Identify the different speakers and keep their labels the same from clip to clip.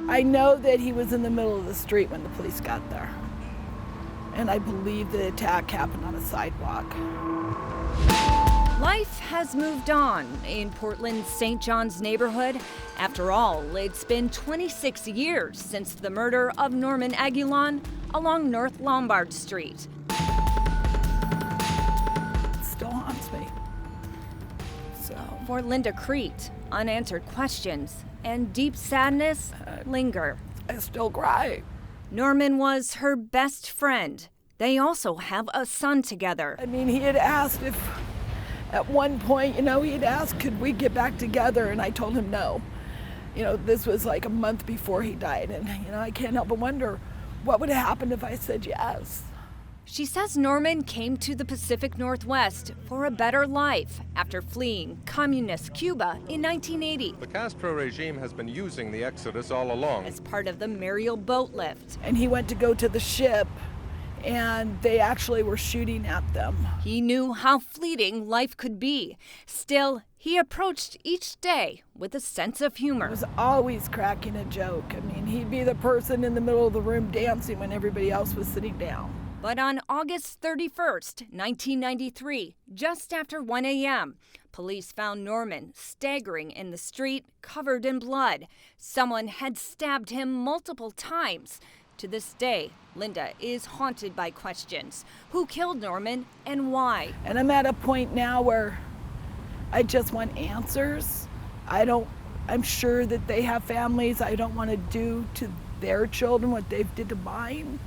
Speaker 1: I know that he was in the middle of the street when the police got there. And I believe the attack happened on a sidewalk.
Speaker 2: Life has moved on in Portland's St. John's neighborhood. After all, it's been 26 years since the murder of Norman Aguillon along North Lombard Street.
Speaker 1: It still haunts me. So,
Speaker 2: For Linda Crete, unanswered questions and deep sadness linger.
Speaker 1: I still cry.
Speaker 2: Norman was her best friend. They also have a son together.
Speaker 1: I mean, he had asked if, at one point, he had asked, could we get back together? And I told him no. This was like a month before he died. And, I can't help but wonder what would have happened if I said yes.
Speaker 2: She says Norman came to the Pacific Northwest for a better life after fleeing communist Cuba in 1980.
Speaker 3: The Castro regime has been using the exodus all along.
Speaker 2: As part of the Mariel boat lift.
Speaker 1: And he went to go to the ship, and they actually were shooting at them.
Speaker 2: He knew how fleeting life could be. Still, he approached each day with a sense of humor.
Speaker 1: He was always cracking a joke. I mean, he'd be the person in the middle of the room dancing when everybody else was sitting down.
Speaker 2: But on August 31st, 1993, just after 1 a.m., police found Norman staggering in the street, covered in blood. Someone had stabbed him multiple times. To this day, Linda is haunted by questions. Who killed Norman and why?
Speaker 1: And I'm at a point now where I just want answers. I'm sure that they have families. I don't want to do to their children what they did to mine.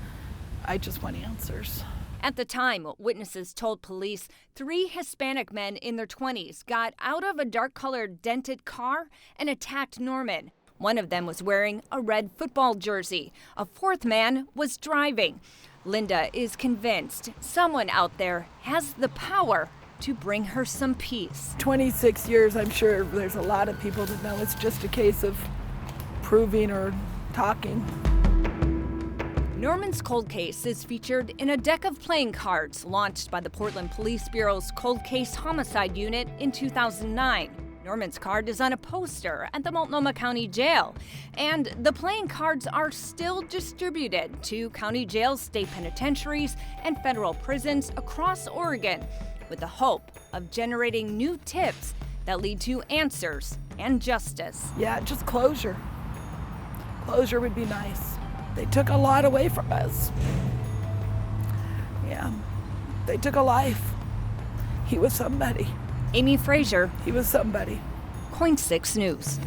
Speaker 1: I just want answers.
Speaker 2: At the time, witnesses told police 3 Hispanic men in their 20s got out of a dark-colored dented car and attacked Norman. One of them was wearing a red football jersey. A 4th man was driving. Linda is convinced someone out there has the power to bring her some peace.
Speaker 1: 26 years, I'm sure there's a lot of people that know. It's just a case of proving or talking.
Speaker 2: Norman's cold case is featured in a deck of playing cards launched by the Portland Police Bureau's Cold Case Homicide Unit in 2009. Norman's card is on a poster at the Multnomah County Jail, and the playing cards are still distributed to county jails, state penitentiaries, and federal prisons across Oregon, with the hope of generating new tips that lead to answers and justice.
Speaker 1: Yeah, just closure. Closure would be nice. They took a lot away from us. Yeah, they took a life. He was somebody.
Speaker 2: Amy Frazier,
Speaker 1: He was somebody.
Speaker 2: KOIN 6 News.